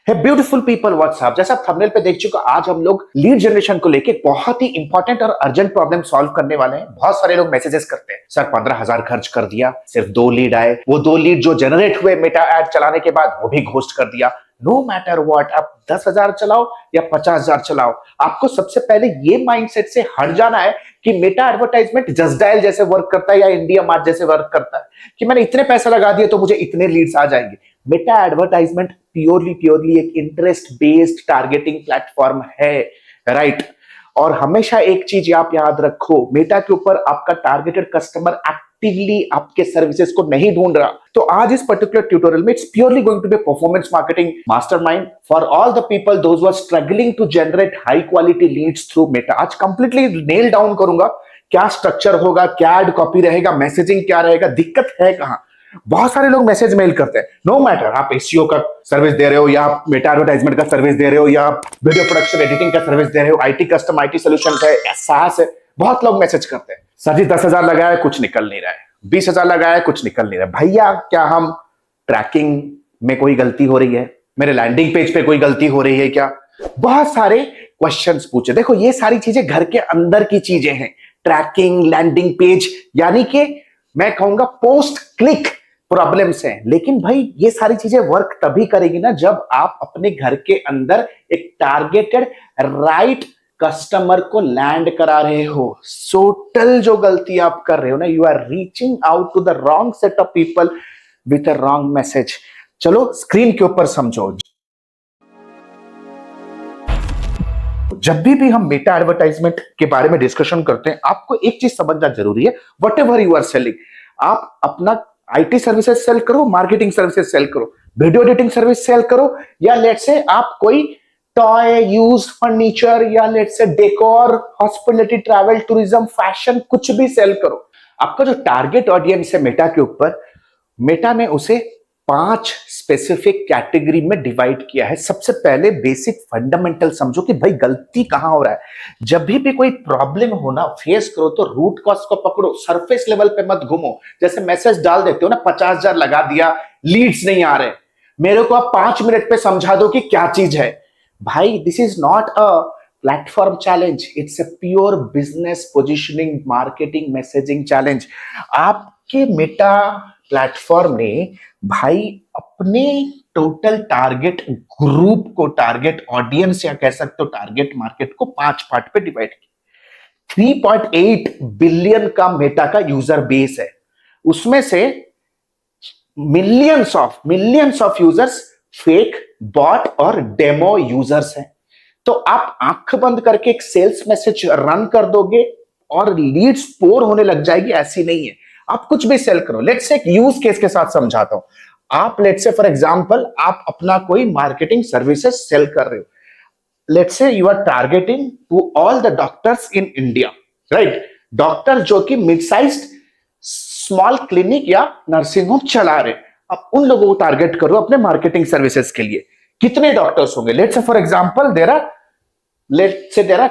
है beautiful people WhatsApp, जैसा आप थंबनेल पे देख चुके हो, आज हम लोग लीड जनरेशन को लेके बहुत ही इंपॉर्टेंट और अर्जेंट प्रॉब्लम सॉल्व करने वाले हैं। बहुत सारे लोग मैसेजेस करते हैं, सर 15,000 खर्च कर दिया, सिर्फ 2 लीड आए, वो 2 लीड जो जनरेट हुए मेटा एड चलाने के बाद वो भी घोस्ट कर दिया। नो मैटर व्हाट, आप 10,000 चलाओ या 50,000 चलाओ, आपको सबसे पहले ये माइंडसेट से हट जाना है कि मेटा एडवर्टाइजमेंट जस्ट डायल जैसे वर्क करता है या इंडिया मार्ट जैसे वर्क करता है कि मैंने इतने पैसे लगा दिए तो मुझे इतने लीड्स आ जाएंगे। मेटा एडवर्टाइजमेंट प्योरली एक इंटरेस्ट बेस्ड टारगेटिंग प्लेटफॉर्म है, राइट। और हमेशा एक चीज आप याद रखो, मेटा के ऊपर आपका टारगेटेड कस्टमर एक्टिवली आपके सर्विसेज को नहीं ढूंढ रहा। तो आज इस पर्टिकुलर ट्यूटोरियल में it's purely going to be performance marketing mastermind for all the people those who are struggling to generate high quality leads through Meta. आज कंप्लीटली नेल डाउन करूंगा क्या स्ट्रक्चर होगा, क्या एड कॉपी रहेगा, messaging क्या रहेगा, दिक्कत है कहां। बहुत सारे लोग मैसेज मेल करते हैं, नो मैटर आप एसईओ का सर्विस दे रहे हो या आप मेटा एडवर्टाइजमेंट का सर्विस दे रहे हो या आप वीडियो प्रोडक्शन एडिटिंग का सर्विस दे रहे हो, आईटी कस्टम आईटी सॉल्यूशन है, सास है। बहुत लोग मैसेज करते हैं, सर जी 10,000 लगाया कुछ निकल नहीं रहा है, 20,000 लगाया कुछ निकल नहीं रहा है। भैया क्या हम ट्रैकिंग में कोई गलती हो रही है, मेरे लैंडिंग पेज पे कोई गलती हो रही है क्या? बहुत सारे क्वेश्चंस पूछे। देखो ये सारी चीजें घर के अंदर की चीजें हैं, ट्रैकिंग लैंडिंग पेज यानी कि मैं कहूंगा पोस्ट क्लिक प्रॉब्लम्स हैं। लेकिन भाई ये सारी चीजें वर्क तभी करेगी ना जब आप अपने घर के अंदर एक टारगेटेड राइट कस्टमर को लैंड करा रहे हो। टोटल जो गलती आप कर रहे हो ना, you are reaching out to the wrong set of people with a wrong message. चलो स्क्रीन के ऊपर समझो। जब भी हम मेटा एडवर्टाइजमेंट के बारे में डिस्कशन करते हैं, आपको एक चीज समझना जरूरी है, whatever you are selling, आप अपना आईटी सर्विसेज सेल करो, मार्केटिंग सर्विसेज सेल करो, वीडियो एडिटिंग सर्विस सेल करो, या लेट्स से आप कोई टॉय यूज फर्नीचर या let's say decor hospitality travel tourism fashion कुछ भी सेल करो, आपका जो टारगेट ऑडियंस है मेटा के ऊपर, मेटा ने उसे 5 स्पेसिफिक कैटेगरी में डिवाइड किया है। सबसे पहले बेसिक फंडामेंटल समझो कि भाई गलती कहां हो रहा है। जब भी कोई प्रॉब्लम हो ना, फेस करो तो रूट कॉज को पकड़ो, सरफेस लेवल पे मत घूमो। जैसे मैसेज डाल देते हो ना, 50,000 लगा दिया, लीड्स नहीं आ रहे, मेरे को आप 5 मिनट पे समझा दो कि क्या चीज है। भाई this is not a platform challenge, it's a pure business positioning marketing messaging challenge. आपके मेटा प्लेटफॉर्म ने भाई अपने टोटल टारगेट ग्रुप को, टारगेट ऑडियंस या कह सकते हो टारगेट मार्केट को 5 पार्ट पे डिवाइड किया। 3.8 बिलियन का मेटा का यूजर बेस है, उसमें से millions of users fake bot और डेमो यूजर्स हैं। तो आप आंख बंद करके एक सेल्स मैसेज रन कर दोगे और लीड्स पोर होने लग जाएगी, ऐसी नहीं है। आप कुछ भी सेल करो। लेट्स से एक यूज केस के साथ समझाता हूं। आप लेट्स से फॉर एग्जांपल आप अपना कोई मार्केटिंग सर्विसेज सेल कर रहे हो। Let's say you are targeting to all the doctors in India, right. Doctor जो कि मिड साइज स्मॉल क्लिनिक या नर्सिंग होम चला रहे, आप उन लोगों को टारगेट करो अपने मार्केटिंग सर्विसेज के लिए। कितने डॉक्टर्स होंगे? Let's say for example there are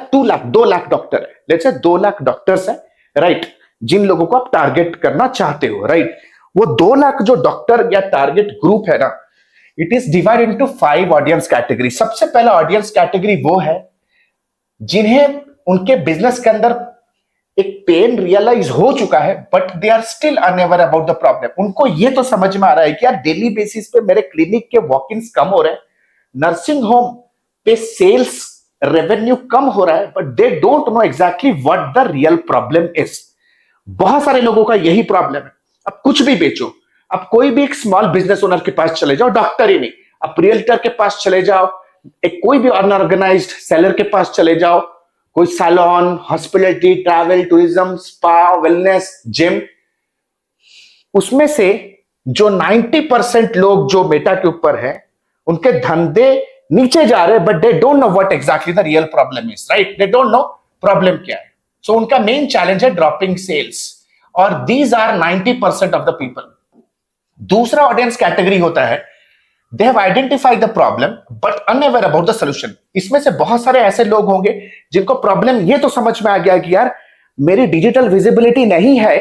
2 lakh doctor है। लेट्स से 2 लाख डॉक्टर्स है, राइट, जिन लोगों को आप टारगेट करना चाहते हो, राइट। वो 2 लाख जो डॉक्टर या टारगेट ग्रुप है ना, it is divide into 5 audience category. सबसे पहला ऑडियंस कैटेगरी वो है जिन्हें उनके बिजनेस के अंदर एक पेन रियलाइज हो चुका है, but they are still unaware about the problem. उनको ये तो समझ में आ रहा है कि यार डेली बेसिस पे मेरे क्लिनिक के वॉक-इन्स कम हो रहे हैं, नर्सिंग होम पे सेल्स रेवेन्यू कम हो रहा है, but they don't know exactly what the real problem is. बहुत सारे लोगों का यही प्रॉब्लम है। अब कुछ भी बेचो, अब कोई भी एक स्मॉल बिजनेस ओनर के पास चले जाओ, डॉक्टर ही नहीं, अब रियल्टर के पास चले जाओ, एक कोई भी अनऑर्गेनाइज्ड सेलर के पास चले जाओ, कोई salon, hospitality, travel, tourism, spa, wellness, gym, उसमें से जो 90% लोग जो मेटा के ऊपर है, उनके धंधे नीचे जा रहे हैं, but they don't know what exactly the real problem is, right. They don't know problem क्या है। सो उनका मेन चैलेंज है ड्रॉपिंग सेल्स, और these are 90% of the people. दूसरा ऑडियंस कैटेगरी होता है, they have identified the problem but unaware about the solution. इसमें से बहुत सारे ऐसे लोग होंगे जिनको प्रॉब्लम ये तो समझ में आ गया कि यार मेरी डिजिटल विजिबिलिटी नहीं है,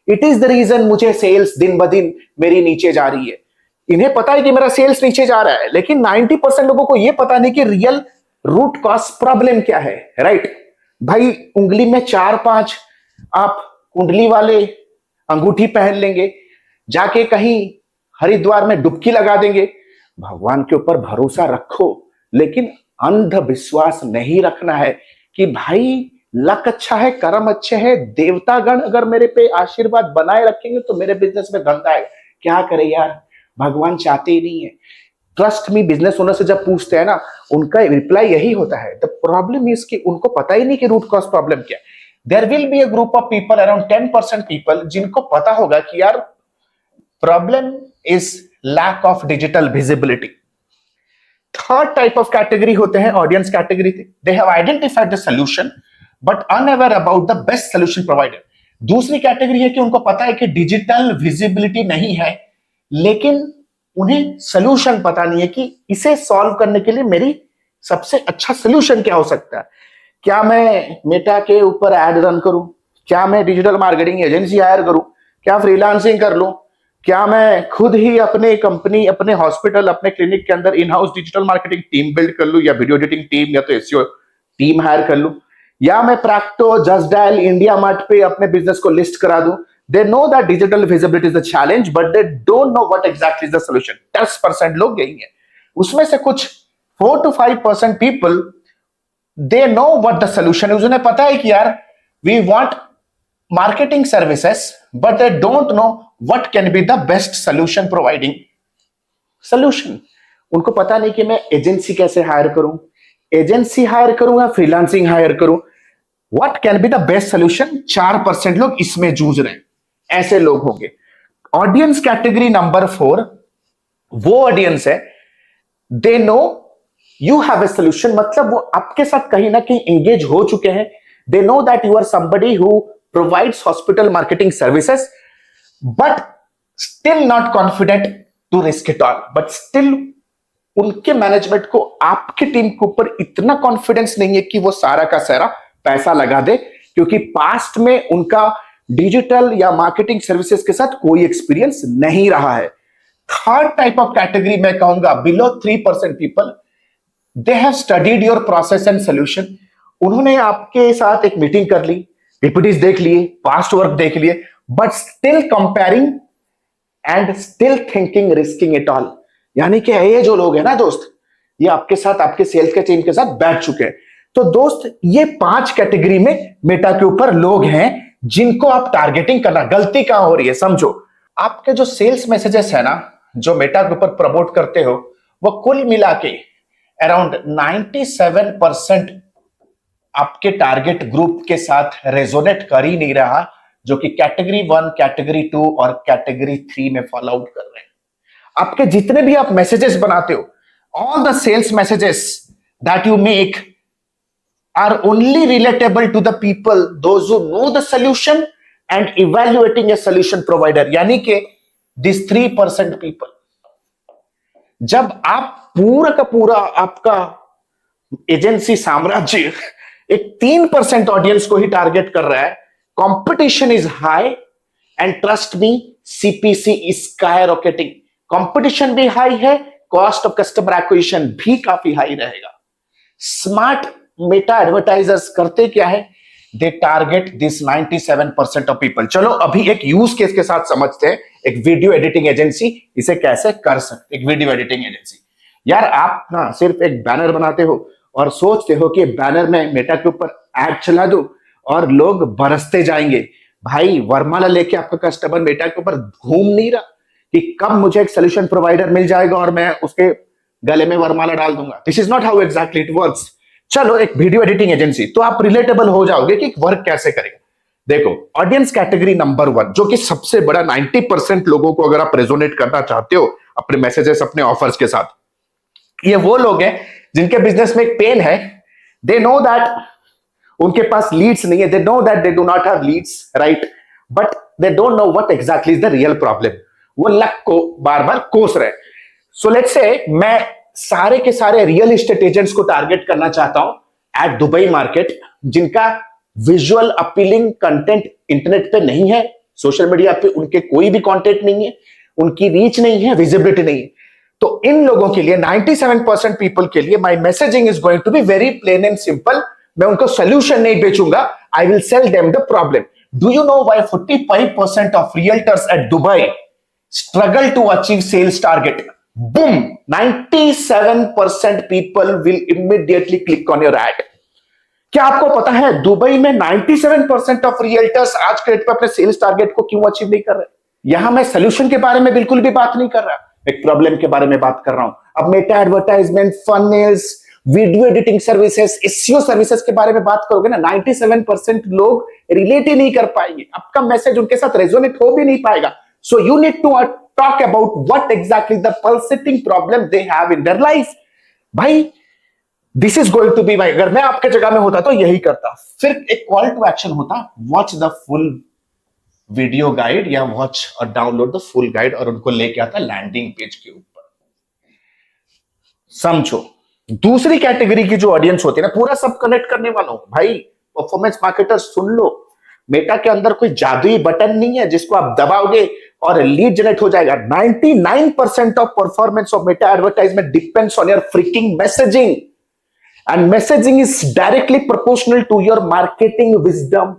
इट इज द रीजन मुझे सेल्स दिन ब दिन मेरी नीचे जा रही है। इन्हें पता है कि मेरा सेल्स नीचे जा रहा है, लेकिन 90% लोगों को यह पता नहीं कि रियल रूट कॉज प्रॉब्लम क्या है, राइट? भाई उंगली में 4-5 आप कुंडली वाले अंगूठी पहन लेंगे, जाके कहीं हरिद्वार में डुबकी लगा देंगे, भगवान के ऊपर भरोसा रखो, लेकिन अंधविश्वास नहीं रखना है कि भाई लक अच्छा है, कर्म अच्छे हैं, देवतागण अगर मेरे पे आशीर्वाद बनाए रखेंगे तो मेरे बिजनेस में धंधा है। क्या करे यार, भगवान चाहते ही नहीं है। ट्रस्ट मी, बिजनेस ओनर से जब पूछते हैं ना, उनका रिप्लाई यही होता है, द प्रॉब्लम इज कि उनको पता ही नहीं कि रूट कॉज प्रॉब्लम क्या है। There will be a group of people, around 10% people, जिनको पता होगा कि यार problem is lack of digital visibility. Third type of category होते हैं audience category. They have identified the solution but unaware about the best solution provider. दूसरी category है कि उनको पता है कि डिजिटल विजिबिलिटी नहीं है, लेकिन उन्हें सॉल्यूशन पता नहीं है कि इसे सॉल्व करने के लिए मेरी सबसे अच्छा सॉल्यूशन क्या हो सकता है। क्या मैं मेटा के ऊपर एड रन करूं? क्या मैं डिजिटल मार्केटिंग एजेंसी हायर करूं? क्या फ्रीलांसिंग कर लूं? क्या मैं खुद ही अपने कंपनी, अपने हॉस्पिटल, अपने क्लिनिक के अंदर in house digital marketing team build कर लूं, या वीडियो एडिटिंग टीम, या तो एसईओ टीम हायर कर लूं, या मैं Practo, just dial, India mart पे अपने बिजनेस को लिस्ट करा दूं? They know that digital visibility is the challenge, but they don't know what exactly is the solution. 10% लोग यही है। उसमें से कुछ 4 to 5% people, they know what the solution है। उन्हें पता है कि यार we want marketing services, but they don't know what can be the best solution providing solution। उनको पता नहीं कि मैं एजेंसी कैसे हायर करूं, एजेंसी हायर करूं या फ्रीलांसिंग हायर करूं, what can be the best solution. 4% लोग इसमें जूझ रहे हैं, ऐसे लोग होंगे। ऑडियंस कैटेगरी नंबर 4 वो ऑडियंस है, they no you have a solution, मतलब वो आपके साथ कहीं ना कहीं एंगेज हो चुके हैं। They know that you are somebody who provides hospital marketing services, but still not confident to risk it all. But still उनके मैनेजमेंट को आपकी टीम के ऊपर इतना कॉन्फिडेंस नहीं है कि वो सारा का सारा पैसा लगा दे, क्योंकि पास्ट में उनका डिजिटल या मार्केटिंग सर्विसेज के साथ कोई एक्सपीरियंस नहीं रहा है। थर्ड टाइप ऑफ कैटेगरी मैं कहूंगा below 3% people, they have studied your process and solution. उन्होंने आपके साथ एक मीटिंग कर ली, पीपीटीज देख लिए, पास्ट वर्क देख लिए, but still comparing and still thinking risking it all. यानी कि ये जो लोग हैं ना दोस्त, ये आपके साथ, आपके सेल्स के टीम के साथ बैठ चुके हैं। तो दोस्त, ये 5 कैटेगरी में मेटा के ऊपर लोग हैं जिनको आप टारगेटिंग करना। गलती कहां हो रही है समझो, आपके जो सेल्स मैसेजेस है ना, जो मेटा के ऊपर प्रमोट करते हो, वो कुल मिला के अराउंड 97% आपके टारगेट ग्रुप के साथ रेजोनेट कर ही नहीं रहा, जो कि कैटेगरी 1, कैटेगरी 2 और कैटेगरी 3 में फॉलो आउट कर रहे हैं। आपके जितने भी आप मैसेजेस बनाते हो, all the sales messages that you make are only relatable to the people those who know the solution and evaluating a solution provider, यानी कि these 3% people। जब आप पूरा का पूरा आपका एजेंसी साम्राज्य एक 3% ऑडियंस को ही टारगेट कर रहा है, competition is high and trust me, CPC is sky rocketing. Competition भी हाई है, कॉस्ट ऑफ कस्टमर एक्विजिशन भी काफी हाई रहेगा। स्मार्ट मेटा एडवर्टाइजर्स करते क्या है, दे टारगेट दिस 97% ऑफ पीपल। चलो अभी एक यूज केस के साथ समझते हैं, एक वीडियो एडिटिंग एजेंसी इसे कैसे कर सकते। एक वीडियो एडिटिंग एजेंसी, यार आप ना सिर्फ एक बैनर बनाते हो और सोचते हो कि बैनर में मेटा के ऊपर एड चला दो और लोग बरसते जाएंगे। भाई वरमाला लेके आपका कस्टमर मेटा के ऊपर घूम नहीं रहा कि कब मुझे एक सोल्यूशन प्रोवाइडर मिल जाएगा और मैं उसके गले में वरमाला डाल दूंगा। This is not how exactly it works. चलो एक वीडियो एडिटिंग एजेंसी, तो आप रिलेटेबल हो जाओगे कि वर्क कैसे करेगा। देखो ऑडियंस कैटेगरी नंबर 1, जो कि सबसे बड़ा 90% लोगों को अगर आप रेजोनेट करना चाहते हो अपने मैसेजेस, अपने ऑफर्स के साथ, ये वो लोग हैं जिनके बिजनेस में एक पेन है। दे नो दैट उनके पास लीड्स नहीं है, they know that they do not have leads, right, but they don't know what exactly is the real problem. वो लक को बार बार कोस रहे। सो लेट्स से मैं सारे के सारे रियल एस्टेट एजेंट्स को टारगेट करना चाहता हूं एट दुबई मार्केट, जिनका विजुअल अपीलिंग कंटेंट इंटरनेट पे नहीं है, सोशल मीडिया पे उनके कोई भी कंटेंट नहीं है, उनकी रीच नहीं है, विजिबिलिटी नहीं है। तो इन लोगों के लिए 97% पीपल के लिए my messaging is going to be very plain and simple. मैं उनको सोल्यूशन नहीं बेचूंगा, I will sell them the problem. Do you know why 45% of realtors at Dubai struggle to achieve sales target? Boom! 97% people will immediately click on your ad. क्या आपको पता है Dubai में 97% of realtors आज के date पे अपने sales target को क्यों अचीव नहीं कर रहे? यहां मैं सोल्यूशन के बारे में बिल्कुल भी बात नहीं कर रहा, एक प्रॉब्लम के बारे में बात कर रहा हूं। अब Meta advertisement, funnels, video editing services, SEO services के बारे में बात करोगे ना, 97% लोग रिलेट ही नहीं कर पाएंगे, आपका मैसेज उनके साथ रेजोनेट हो भी नहीं पाएगा। So you need to talk about what exactly the pulsating problem they have in their life. भाई this is going to be भाई, अगर मैं आपके जगह में होता तो यही करता। फिर एक कॉल टू एक्शन होता, watch the full video guide या वॉच और डाउनलोड द फुल गाइड, और उनको लेके आता लैंडिंग पेज के ऊपर। समझो, दूसरी कैटेगरी की जो ऑडियंस होती है ना, पूरा सब कनेक्ट करने वालों, भाई परफॉर्मेंस मार्केटर सुन लो, मेटा के अंदर कोई जादुई बटन नहीं है जिसको आप दबाओगे और लीड जनरेट हो जाएगा। 99% of performance of Meta advertisement depends on your freaking messaging, and messaging is directly proportional to your marketing wisdom.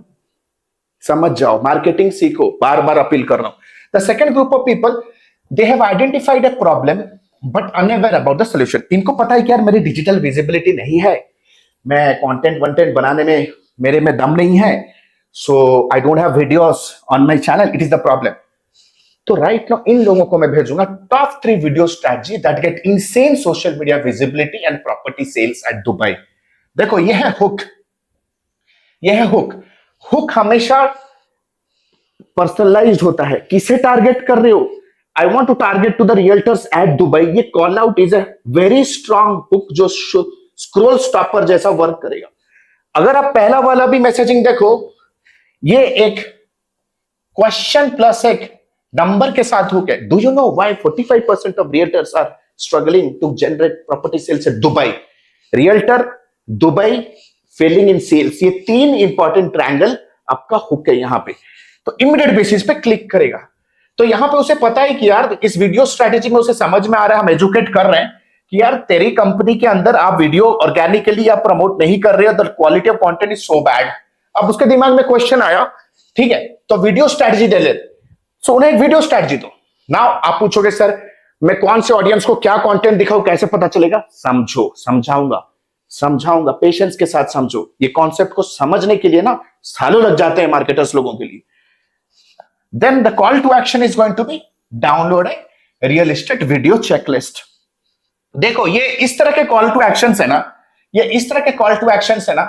समझ जाओ, मार्केटिंग सीखो, बार बार अपील कर रहा हूं। The second group of people, they have identified a problem but unaware about the solution. इनको पता है कि यार मेरी डिजिटल विजिबिलिटी नहीं है, मैं कंटेंट वंटेंट बनाने में मेरे में दम नहीं है, so I don't have videos on my channel, it is the problem. तो राइट नाउ इन लोगों को मैं भेजूंगा top 3 video strategy that get insane social media visibility and property sales at Dubai. देखो ये है हुक, ये है हुक। हुक हमेशा पर्सनलाइज्ड होता है, किसे टारगेट कर रहे हो? I want to target to the realtors at Dubai. ये call out is a very strong hook जो स्क्रोल स्टॉपर जैसा वर्क करेगा। अगर आप पहला वाला भी मैसेजिंग देखो, ये एक क्वेश्चन प्लस एक नंबर के साथ हुक है। Do you know why 45% of realtors are struggling to generate property sales at Dubai? Realtor, Dubai, failing in sales, ये 3 इंपॉर्टेंट ट्रायंगल आपका हुक है यहां पे। तो इमीडिएट बेसिस पे क्लिक करेगा। तो यहां पे उसे पता है कि यार इस वीडियो स्ट्रेटेजी में उसे समझ में आ रहा है, हम एजुकेट कर रहे हैं कि यार तेरी कंपनी के अंदर आप वीडियो ऑर्गेनिकली आप प्रमोट नहीं कर रहे हो, the quality of content is so bad. अब उसके दिमाग में क्वेश्चन आया, ठीक है तो वीडियो स्ट्रेटजी दे ले, सो उन्हें एक वीडियो स्ट्रेटजी दो। नाउ आप पूछोगे सर मैं कौन से ऑडियंस को क्या कंटेंट दिखाऊं, कैसे पता चलेगा? समझो, समझाऊंगा, पेशेंस के साथ समझो। ये कॉन्सेप्ट को समझने के लिए ना सालों लग जाते हैं मार्केटर्स लोगों के लिए। Then the call to action is going to be download a real estate video checklist. देखो ये इस तरह के कॉल टू एक्शंस है ना, ये इस तरह के कॉल टू एक्शंस है ना,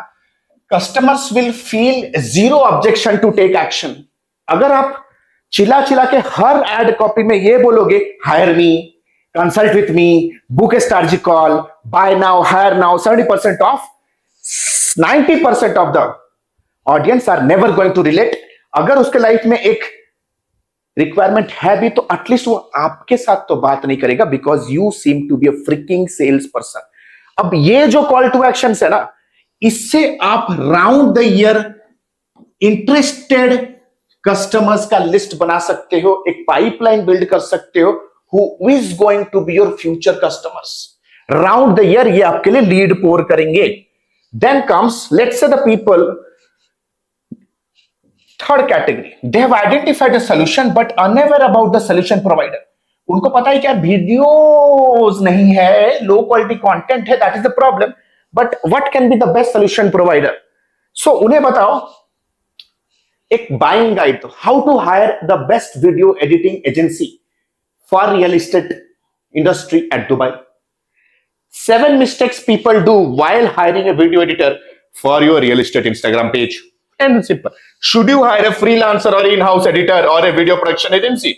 customers will feel zero objection to take action. अगर आप चिल्ला के हर एड कॉपी में ये बोलोगे hire me, consult with me, book a strategy call, buy now, hire now, 70% off, 90% of the audience are never going to relate. अगर उसके life में एक रिक्वायरमेंट है भी तो एटलीस्ट वो आपके साथ तो बात नहीं करेगा, because you seem to be a freaking sales person. अब ये जो कॉल टू एक्शन है ना, इससे आप round the year interested customers का लिस्ट बना सकते हो, एक पाइपलाइन बिल्ड कर सकते हो, who is going to be your future customers round the year. ये आपके लिए लीड पोर करेंगे। Then comes let's say the people, third category, they have identified a solution but unaware about the solution provider. उनको पता है क्या videos नहीं है, लो क्वालिटी कंटेंट है, that is the problem, but what can be the best solution provider? So उन्हें बताओ एक बाइंग गाइड दो, how to hire the best video editing agency for real estate industry at Dubai. 7 mistakes people do while hiring a video editor for your real estate Instagram page. And simple. Should you hire a freelancer or in-house editor or a video production agency?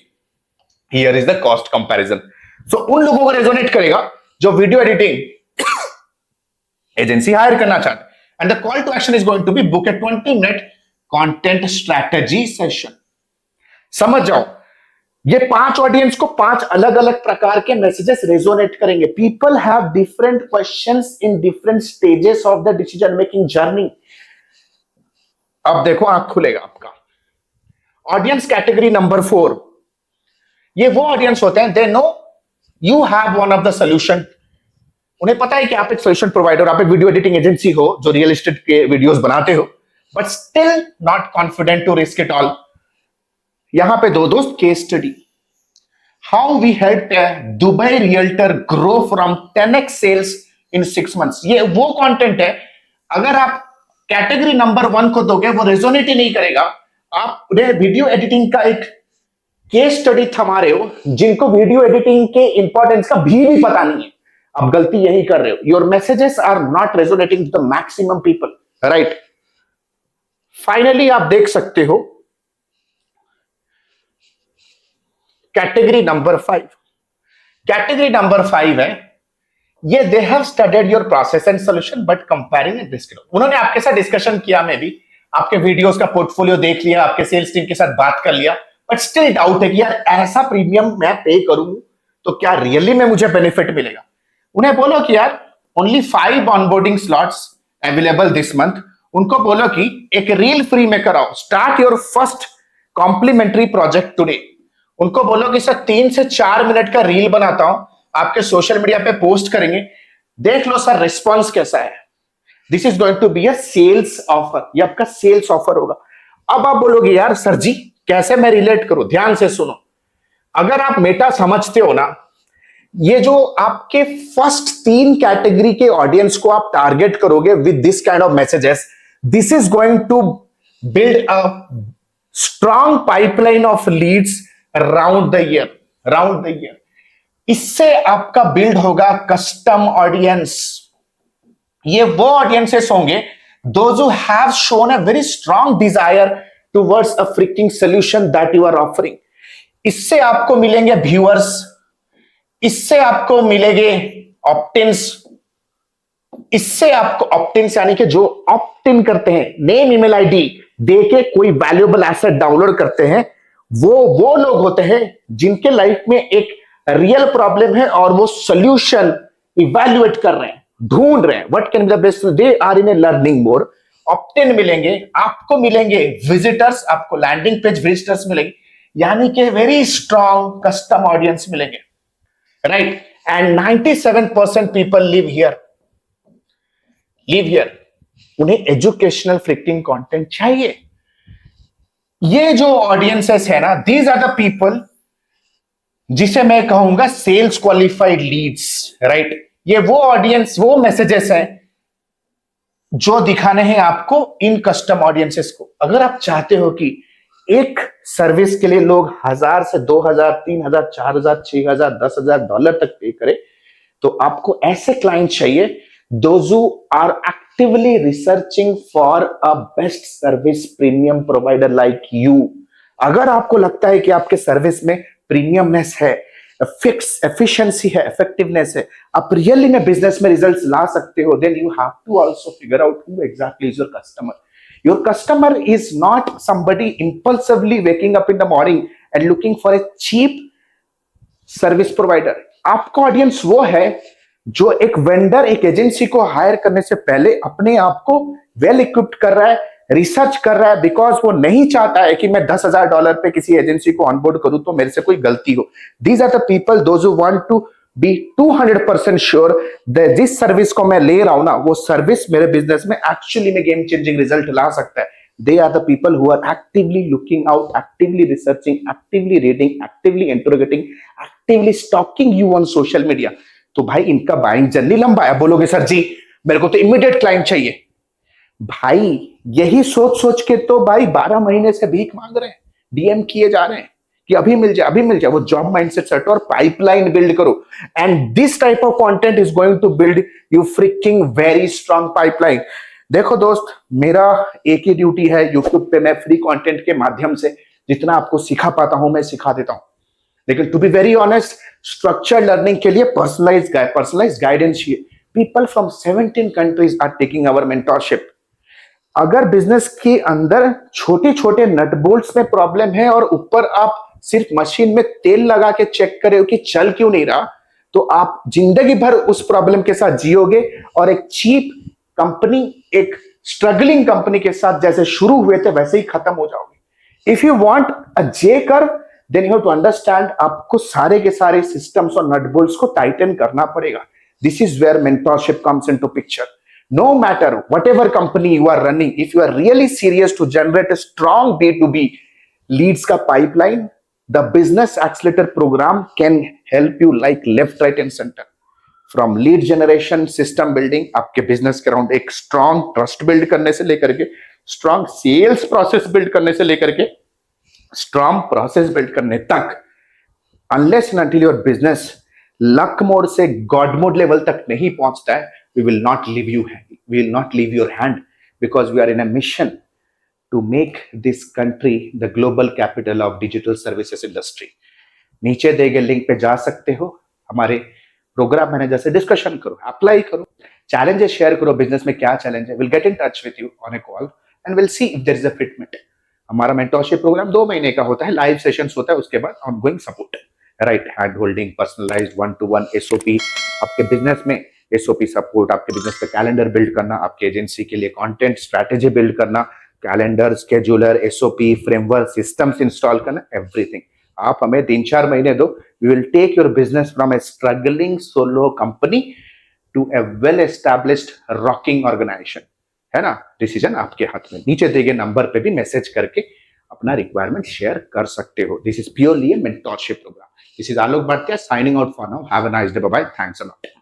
Here is the cost comparison. So उन लोगों को resonate करेगा जो video editing agency hire करना चाहते हैं। And the call to action is going to be book a 20-minute content strategy session. समझ जाओ, ये 5 ऑडियंस को 5 अलग अलग प्रकार के मैसेजेस रेजोनेट करेंगे। People have different questions in different stages of the decision making journey. अब देखो आंख खुलेगा आपका। ऑडियंस कैटेगरी नंबर 4, ये वो ऑडियंस होते हैं, they no you have one of the solution. उन्हें पता है कि आप एक सोल्यूशन प्रोवाइडर, आप एक वीडियो एडिटिंग एजेंसी हो जो रियल एस्टेट के वीडियोस बनाते हो, but still not confident to risk it all. यहां पे दो दोस्त case study, how we help Dubai realtor grow from 10x sales in 6 months। ये वो कंटेंट है, अगर आप कैटेगरी नंबर 1 को दोगे वो रेजोनेट ही नहीं करेगा। आप उन्हें वीडियो एडिटिंग का एक केस स्टडी थमा रहे हो, जिनको वीडियो एडिटिंग के इंपॉर्टेंस का भी पता नहीं है। आप गलती यही कर रहे हो, your messages are not resonating to the maximum people, right. Finally आप देख सकते हो कैटेगरी नंबर 5। कैटेगरी नंबर 5 है ये, they have studied your process and solution but comparing and discuss. उन्होंने आपके साथ डिस्कशन किया, में भी आपके वीडियोस का पोर्टफोलियो देख लिया, आपके सेल्स टीम के साथ बात कर लिया, बट स्टिल डाउट है कि यार ऐसा प्रीमियम मैं पे करूं तो क्या रियली में मुझे बेनिफिट मिलेगा। उन्हें बोलो कि यार only 5 onboarding slots available this month. उनको बोलो कि एक रील फ्री में कराओ, start your first complimentary project today. उनको बोलो कि सर 3 से 4 मिनट का रील बनाता हूं, आपके सोशल मीडिया पे पोस्ट करेंगे, देख लो सर रिस्पॉन्स कैसा है। This is going to be a sales offer, ये आपका सेल्स ऑफर होगा। अब आप बोलोगे यार सर जी कैसे मैं रिलेट करूं, ध्यान से सुनो। अगर आप मेटा समझते हो ना, ये जो आपके फर्स्ट 3 कैटेगरी के ऑडियंस को आप टारगेट करोगे with this kind of messages, this is going to build a strong pipeline of leads round the year. इससे आपका बिल्ड होगा कस्टम ऑडियंस। ये वो ऑडियंसेस होंगे those who have shown a very strong desire towards a freaking solution that you are offering. इससे आपको मिलेंगे viewers, इससे आपको मिलेंगे ऑप्टिन्स, इससे आपको ऑप्टिन्स यानी कि जो ऑप्टिन करते हैं, नेम ईमेल आईडी देके कोई वैल्यूएबल एसेट डाउनलोड करते हैं, वो लोग होते हैं जिनके लाइफ में एक रियल प्रॉब्लम है और वो सॉल्यूशन इवैल्यूएट कर रहे हैं, ढूंढ रहे हैं what can be the best, they are in a learning mode. Opt in मिलेंगे आपको, मिलेंगे विजिटर्स, आपको लैंडिंग पेज विजिटर्स मिलेंगे, यानी कि वेरी स्ट्रॉन्ग कस्टम ऑडियंस मिलेंगे, right. And 97% people live here. उन्हें एजुकेशनल फ्रिक्टिंग कंटेंट चाहिए। ये जो ऑडियंसेस है ना, दीज आर द पीपल जिसे मैं कहूंगा सेल्स क्वालिफाइड लीड्स, राइट। ये वो ऑडियंस, वो मैसेजेस हैं जो दिखाने हैं आपको इन कस्टम ऑडियंसेस को। अगर आप चाहते हो कि एक सर्विस के लिए लोग 1000 से 2000, 3000, 4000, 6000, $10,000 तक पे करे, तो आपको ऐसे क्लाइंट चाहिए those who are actively researching for a best service premium provider like you। अगर आपको लगता है कि आपके सर्विस में प्रीमियमनेस है, फिक्स एफिशिएंसी है, इफेक्टिवनेस है, आप रियली में बिजनेस में रिजल्ट्स ला सकते हो, then you have to also figure out who exactly is your customer. Your customer is not somebody impulsively waking up in the morning and looking for a cheap service provider। आपका audience वो है जो एक vendor, एक agency को higher करने से पहले अपने आप को वेल इक्विप्ड कर रहा है, रिसर्च कर रहा है, बिकॉज वो नहीं चाहता है कि मैं $10,000 पे किसी एजेंसी को ऑनबोर्ड करूं तो मेरे से कोई गलती हो। These are the people those who want to be 200% sure that जिस सर्विस को मैं ले रहा हूं ना, वो सर्विस मेरे बिजनेस में एक्चुअली में गेम चेंजिंग रिजल्ट ला सकता है। They are the people who are actively looking out, actively researching, actively reading, actively interrogating, actively stalking you on social media. तो भाई इनका बाइंग जर्नी लंबा है। बोलोगे सर जी मेरे को तो इमीडिएट क्लाइंट चाहिए, भाई यही सोच सोच के तो भाई 12 महीने से भीख मांग रहे हैं, डीएम किए जा रहे हैं कि अभी मिल जाए, अभी मिल जाए। वो जॉब माइंडसेट सेट और पाइपलाइन बिल्ड करो, and this type of content is going to build you freaking very strong pipeline. देखो दोस्त, मेरा एक ही ड्यूटी है, यूट्यूब पे मैं फ्री कंटेंट के माध्यम से जितना आपको सिखा पाता हूं मैं सिखा देता हूं, लेकिन to be very honest structure learning के लिए पर्सनलाइज गाइडेंस चाहिए। पीपल फ्रॉम 17 countries are taking our mentorship. अगर बिजनेस के अंदर छोटे छोटे नट बोल्ट्स में प्रॉब्लम है और ऊपर आप सिर्फ मशीन में तेल लगा के चेक करे हो कि चल क्यों नहीं रहा, तो आप जिंदगी भर उस प्रॉब्लम के साथ जियोगे और एक चीप कंपनी, एक स्ट्रगलिंग कंपनी के साथ जैसे शुरू हुए थे वैसे ही खत्म हो जाओगे। If you want a J curve, then you have to understand आपको सारे के सारे सिस्टम्स और नट बोल्ट्स को टाइटन करना पड़ेगा. This is where mentorship comes into picture. No matter whatever company you are running, if you are really serious to generate a strong B2B leads ka pipeline, the business accelerator program can help you like left, right and center. From lead generation, system building, आपके business के around एक strong trust build करने से लेकर के strong sales process build करने से लेकर के strong process build करने तक, unless and until your business luck mode से God mode level तक नहीं पहुंचता है, we will not leave your hand, because we are in a mission to make this country the global capital of digital services industry. नीचे दिए गए link पे जा सकते हो, हमारे प्रोग्राम मैनेजर से डिस्कशन करो, अप्लाई करो, चैलेंजेस शेयर करो, बिजनेस में क्या चैलेंज है. Will get in touch with you on a call and will see if there is a fitment. हमारा मेंटरशिप प्रोग्राम 2 महीने का होता है, लाइव सेशंस होता है, उसके बाद ongoing support, right, hand holding, personalised 1-to-1 SOP, आपके बिजनेस में एसओपी सपोर्ट, आपके बिजनेस का कैलेंडर बिल्ड करना, आपके एजेंसी के लिए कंटेंट स्ट्रैटेजी बिल्ड करना, calendar, scheduler, SOP, framework, systems install करना, एवरीथिंग. आप हमें 3-4 महीने दो, we will take your business from a struggling solo company to a well established rocking organisation. है ना, डिसीजन आपके हाथ में. नीचे दिए गए नंबर पे भी मैसेज करके अपना रिक्वायरमेंट शेयर कर सकते हो. This is purely a mentorship programme. This is Alok Bhatia signing out for now. Have a nice day. Bye bye. Thanks a lot.